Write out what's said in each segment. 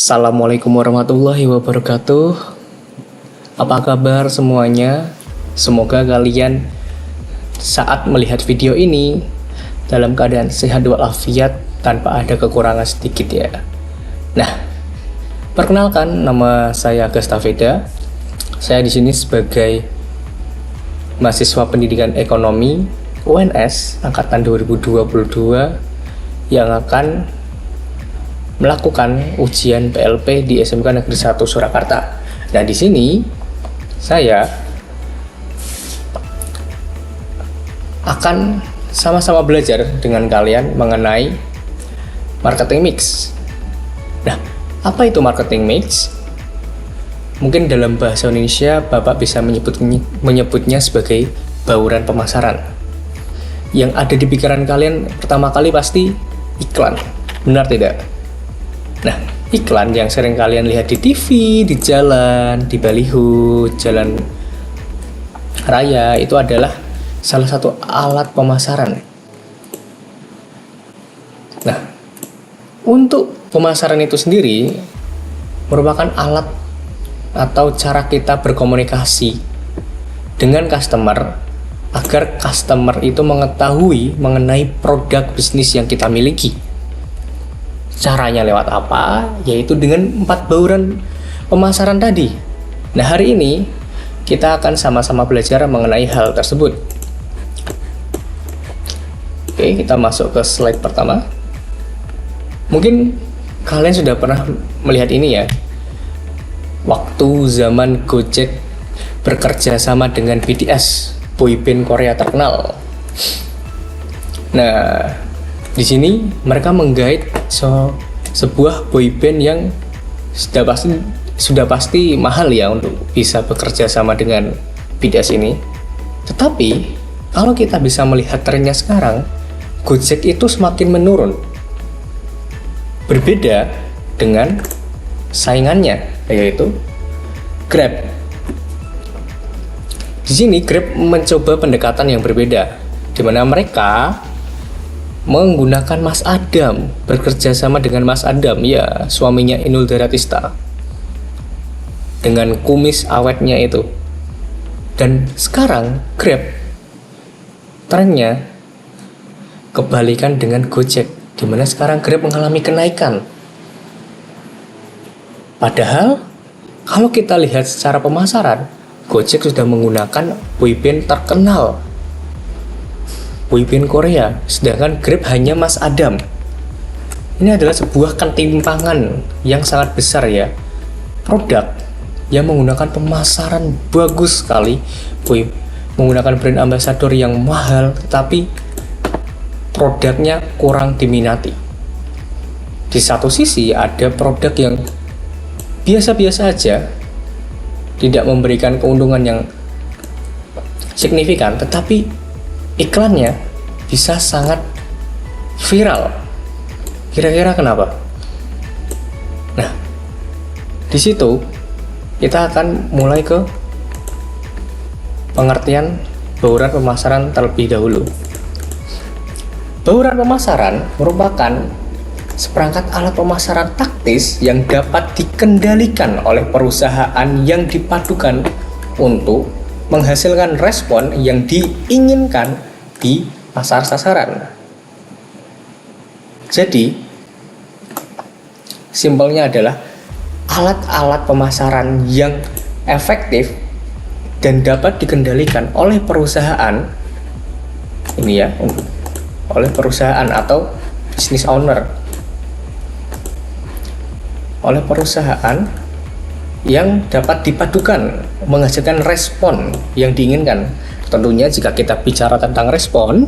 Assalamualaikum warahmatullahi wabarakatuh. Apa kabar semuanya? Semoga kalian saat melihat video ini dalam keadaan sehat walafiat tanpa ada kekurangan sedikit ya. Nah, perkenalkan, nama saya Agasta Veda. Saya di sini sebagai mahasiswa pendidikan ekonomi UNS angkatan 2022 yang akan melakukan ujian PLP di SMK Negeri 1 Surakarta. Nah, di sini saya akan sama-sama belajar dengan kalian mengenai marketing mix. Nah, apa itu marketing mix? Mungkin dalam bahasa Indonesia Bapak bisa menyebutnya sebagai bauran pemasaran. Yang ada di pikiran kalian pertama kali pasti iklan. Benar tidak? Nah, iklan yang sering kalian lihat di TV, di jalan, di baliho, jalan raya itu adalah salah satu alat pemasaran. Nah, untuk pemasaran itu sendiri merupakan alat atau cara kita berkomunikasi dengan customer agar customer itu mengetahui mengenai produk bisnis yang kita miliki. Caranya lewat apa? Yaitu dengan 4 bauran pemasaran tadi. Nah, hari ini kita akan sama-sama belajar mengenai hal tersebut. Oke, kita masuk ke slide pertama. Mungkin kalian sudah pernah melihat ini ya. Waktu zaman Gojek bekerja sama dengan BTS, boyband Korea terkenal. Nah, di sini mereka menggait sebuah boyband yang sudah pasti mahal ya untuk bisa bekerja sama dengan BTS ini. Tetapi kalau kita bisa melihat trennya sekarang, Gojek itu semakin menurun. Berbeda dengan saingannya, yaitu Grab. Di sini Grab mencoba pendekatan yang berbeda, di mana mereka menggunakan Mas Adam, bekerja sama dengan Mas Adam, ya suaminya Inul Daratista, dengan kumis awetnya itu. Dan sekarang Grab trennya kebalikan dengan Gojek, di mana sekarang Grab mengalami kenaikan. Padahal kalau kita lihat secara pemasaran, Gojek sudah menggunakan boyband terkenal, boyband Korea, sedangkan Grab hanya Mas Adam. Ini adalah sebuah ketimpangan yang sangat besar ya. Produk yang menggunakan pemasaran bagus sekali, menggunakan brand ambassador yang mahal, tetapi produknya kurang diminati. Di satu sisi ada produk yang biasa-biasa aja, tidak memberikan keuntungan yang signifikan, tetapi iklannya bisa sangat viral. Kira-kira kenapa? Nah, di situ kita akan mulai ke pengertian bauran pemasaran terlebih dahulu. Bauran pemasaran merupakan seperangkat alat pemasaran taktis yang dapat dikendalikan oleh perusahaan yang dipadukan untuk menghasilkan respon yang diinginkan di pasar sasaran. Jadi, simpelnya adalah alat-alat pemasaran yang efektif dan dapat dikendalikan oleh perusahaan ini ya, oleh perusahaan atau business owner, oleh perusahaan yang dapat dipadukan menghasilkan respon yang diinginkan. Tentunya jika kita bicara tentang respon,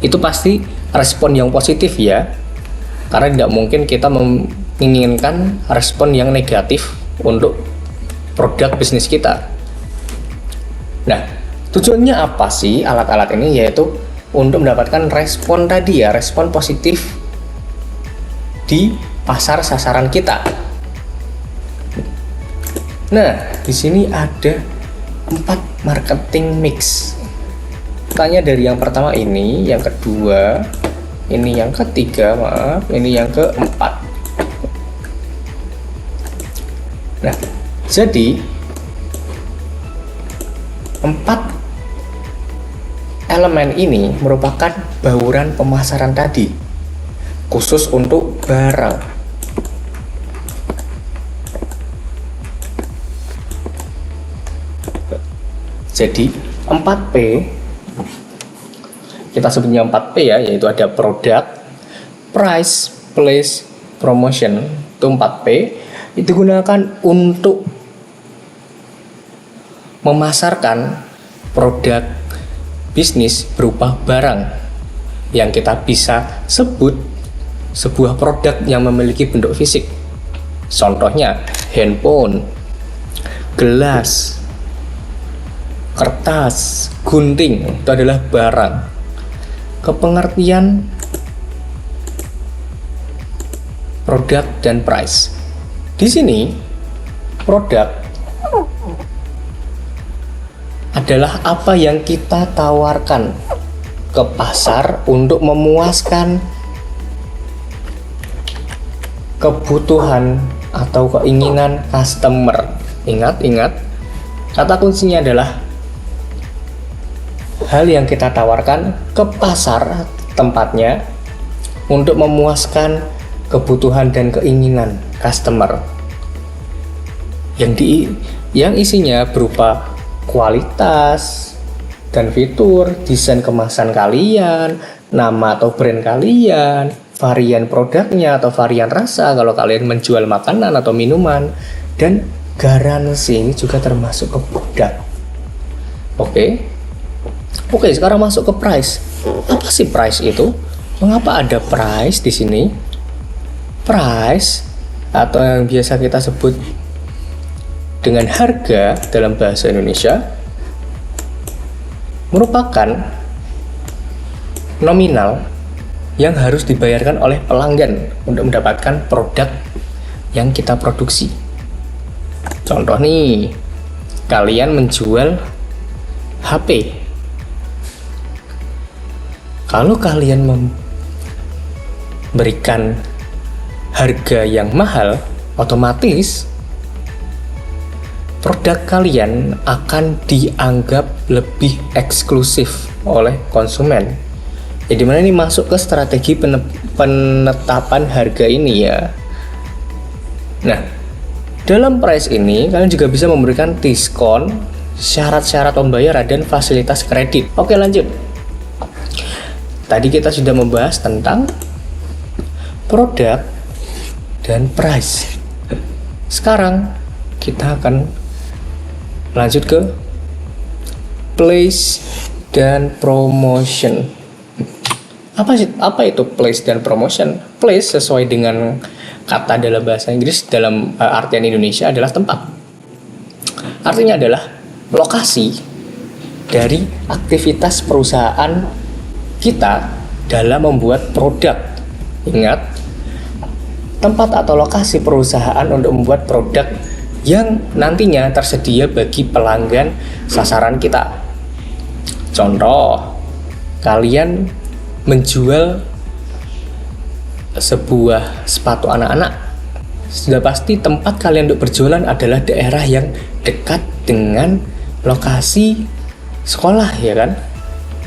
itu pasti respon yang positif ya, karena tidak mungkin kita menginginkan respon yang negatif untuk produk bisnis kita. Nah, tujuannya apa sih alat-alat ini? Yaitu untuk mendapatkan respon tadi ya, respon positif di pasar sasaran kita. Nah, di sini ada 4 marketing mix. Tanya dari yang pertama ini, yang kedua, ini yang ketiga, ini yang keempat. Nah, jadi 4 elemen ini merupakan bauran pemasaran tadi, khusus untuk barang. Jadi 4P, kita sebutnya 4P ya, yaitu ada produk, price, place, promotion. Itu 4P digunakan untuk memasarkan produk bisnis berupa barang yang kita bisa sebut sebuah produk yang memiliki bentuk fisik. Contohnya handphone, gelas, kertas, gunting, itu adalah barang. Kepengertian produk dan price. Di sini produk adalah apa yang kita tawarkan ke pasar untuk memuaskan kebutuhan atau keinginan customer. Ingat, kata kuncinya adalah hal yang kita tawarkan ke pasar tempatnya untuk memuaskan kebutuhan dan keinginan customer. Yang isinya berupa kualitas dan fitur, desain kemasan kalian, nama atau brand kalian, varian produknya atau varian rasa kalau kalian menjual makanan atau minuman, dan garansi ini juga termasuk ke produk. Oke, sekarang masuk ke price. Apa sih price itu? Mengapa ada price di sini? Price atau yang biasa kita sebut dengan harga dalam bahasa Indonesia merupakan nominal yang harus dibayarkan oleh pelanggan untuk mendapatkan produk yang kita produksi. Contoh nih, kalian menjual HP. Kalau kalian memberikan harga yang mahal, otomatis produk kalian akan dianggap lebih eksklusif oleh konsumen. Jadi mana ini masuk ke strategi penetapan harga ini ya. Nah, dalam price ini kalian juga bisa memberikan diskon, syarat-syarat pembayaran dan fasilitas kredit. Oke, lanjut. Tadi kita sudah membahas tentang produk dan price. Sekarang kita akan lanjut ke place dan promotion. Apa itu place dan promotion? Place sesuai dengan kata dalam bahasa Inggris dalam artian Indonesia adalah tempat. Artinya adalah lokasi dari aktivitas perusahaan kita dalam membuat produk. Ingat, tempat atau lokasi perusahaan untuk membuat produk yang nantinya tersedia bagi pelanggan sasaran kita. Contoh, kalian menjual sebuah sepatu anak-anak. Sudah pasti tempat kalian untuk berjualan adalah daerah yang dekat dengan lokasi sekolah, ya kan?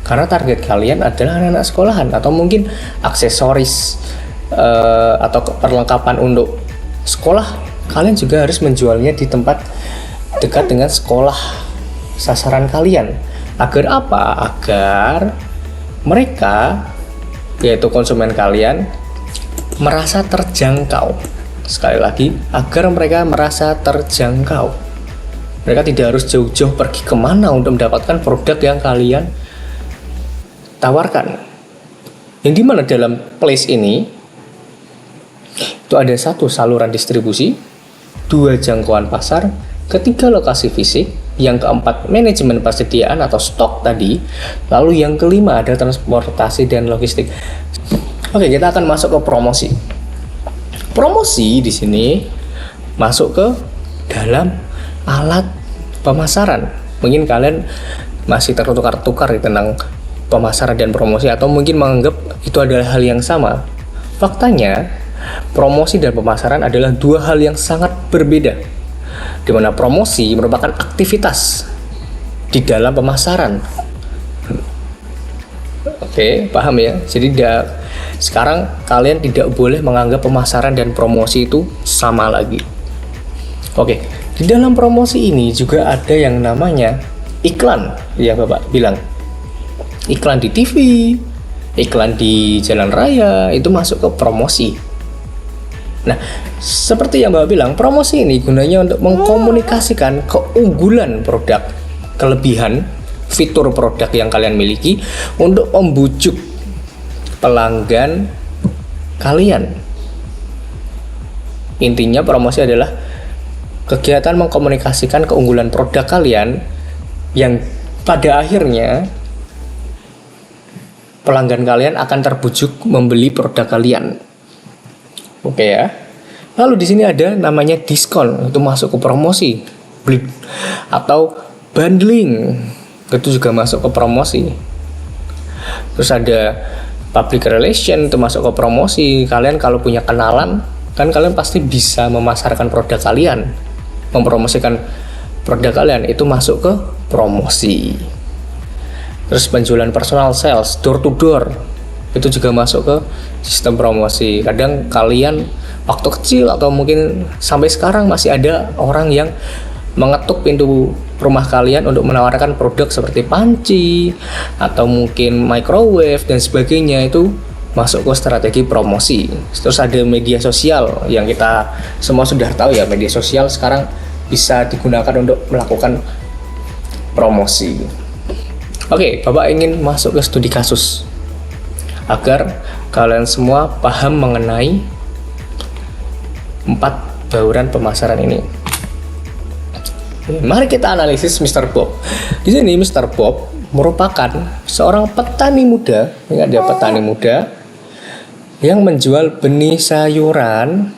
Karena target kalian adalah anak-anak sekolahan atau mungkin aksesoris atau perlengkapan untuk sekolah. Kalian juga harus menjualnya di tempat dekat dengan sekolah sasaran kalian. Agar apa? Agar mereka, yaitu konsumen kalian, merasa terjangkau. Sekali lagi, agar mereka merasa terjangkau. Mereka tidak harus jauh-jauh pergi kemana untuk mendapatkan produk yang kalian tawarkan. Yang dimana dalam place ini itu ada 1 saluran distribusi, 2 jangkauan pasar, 3 lokasi fisik, yang keempat manajemen persediaan atau stok tadi, lalu yang kelima ada transportasi dan logistik. Oke, kita akan masuk ke promosi. Promosi di sini masuk ke dalam alat pemasaran. Mungkin kalian masih tertukar-tukar tentang pemasaran dan promosi atau mungkin menganggap itu adalah hal yang sama. Faktanya, promosi dan pemasaran adalah 2 hal yang sangat berbeda. di mana promosi merupakan aktivitas di dalam pemasaran. Oke, paham ya? Jadi sekarang kalian tidak boleh menganggap pemasaran dan promosi itu sama lagi. Oke, di dalam promosi ini juga ada yang namanya iklan, ya Bapak bilang. Iklan di TV, iklan di jalan raya, itu masuk ke promosi. Nah, seperti yang Bapak bilang, promosi ini gunanya untuk mengkomunikasikan keunggulan produk, kelebihan, fitur produk yang kalian miliki untuk membujuk pelanggan kalian. Intinya promosi adalah kegiatan mengkomunikasikan keunggulan produk kalian yang pada akhirnya pelanggan kalian akan terbujuk membeli produk kalian. Oke ya. Lalu di sini ada namanya diskon, itu masuk ke promosi. Atau bundling, itu juga masuk ke promosi. Terus ada public relation, itu masuk ke promosi. Kalian kalau punya kenalan, kan kalian pasti bisa memasarkan produk kalian, mempromosikan produk kalian, itu masuk ke promosi. Terus penjualan personal sales, door to door, itu juga masuk ke sistem promosi. Kadang kalian waktu kecil atau mungkin sampai sekarang masih ada orang yang mengetuk pintu rumah kalian untuk menawarkan produk seperti panci atau mungkin microwave dan sebagainya, itu masuk ke strategi promosi. Terus ada media sosial yang kita semua sudah tahu ya, media sosial sekarang bisa digunakan untuk melakukan promosi. Oke, Bapak ingin masuk ke studi kasus agar kalian semua paham mengenai 4 bauran pemasaran ini. Mari kita analisis Mr. Bob. Di sini Mr. Bob merupakan seorang petani muda, ingat dia petani muda yang menjual benih sayuran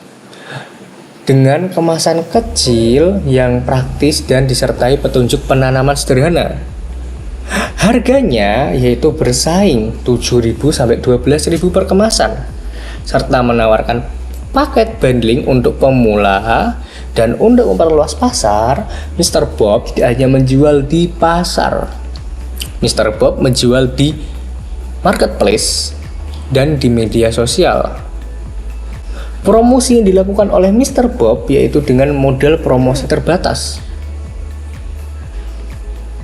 dengan kemasan kecil yang praktis dan disertai petunjuk penanaman sederhana. Harganya yaitu bersaing 7.000 sampai 12.000 per kemasan, serta menawarkan paket bundling untuk pemula. Dan untuk memperluas pasar, Mr. Bob tidak hanya menjual di pasar. Mr. Bob menjual di marketplace dan di media sosial. Promosi yang dilakukan oleh Mr. Bob yaitu dengan model promosi terbatas.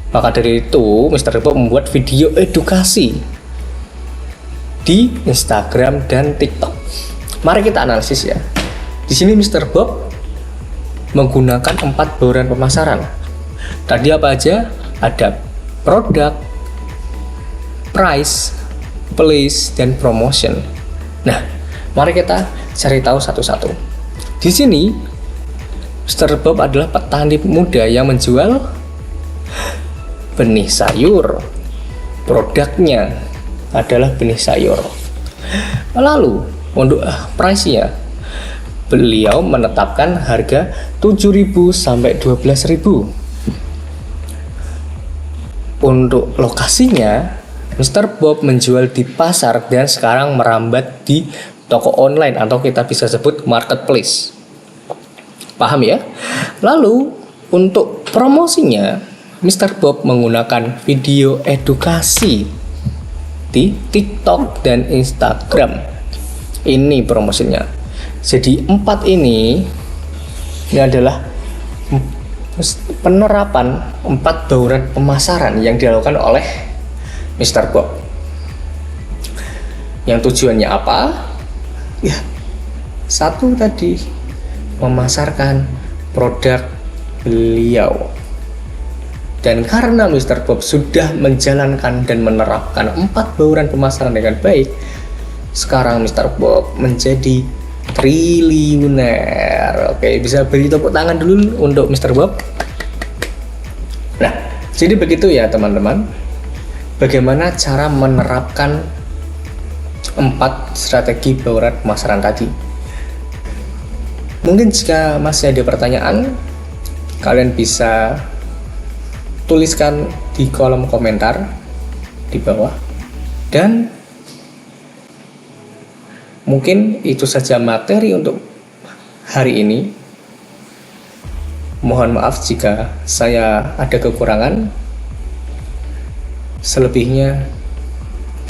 Maka dari itu, Mr. Bob membuat video edukasi di Instagram dan TikTok. Mari kita analisis ya. Di sini Mr. Bob menggunakan 4 bauran pemasaran. Tadi apa aja? Ada produk, price, place, dan promotion. Nah, mari kita cari tahu satu-satu. Di sini, Mr. Bob adalah petani muda yang menjual benih sayur. Produknya adalah benih sayur. Lalu, untuk price-nya, beliau menetapkan harga 7.000 sampai 12.000. Untuk lokasinya, Mr. Bob menjual di pasar dan sekarang merambat di toko online atau kita bisa sebut marketplace. Paham ya? Lalu untuk promosinya, Mr. Bob menggunakan video edukasi di TikTok dan Instagram. Ini promosinya. Jadi 4 ini adalah penerapan 4 bauran pemasaran yang dilakukan oleh Mr. Bob. Yang tujuannya apa? Ya, satu tadi, memasarkan produk beliau. Dan karena Mr. Bob sudah menjalankan dan menerapkan 4 bauran pemasaran dengan baik, sekarang Mr. Bob menjadi triliuner. Oke, bisa beri tepuk tangan dulu untuk Mr. Bob. Nah, jadi begitu ya teman-teman, bagaimana cara menerapkan 4 strategi bauran pemasaran tadi. Mungkin jika masih ada pertanyaan, kalian bisa tuliskan di kolom komentar di bawah. Dan mungkin itu saja materi untuk hari ini. Mohon maaf jika saya ada kekurangan. Selebihnya,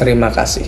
terima kasih.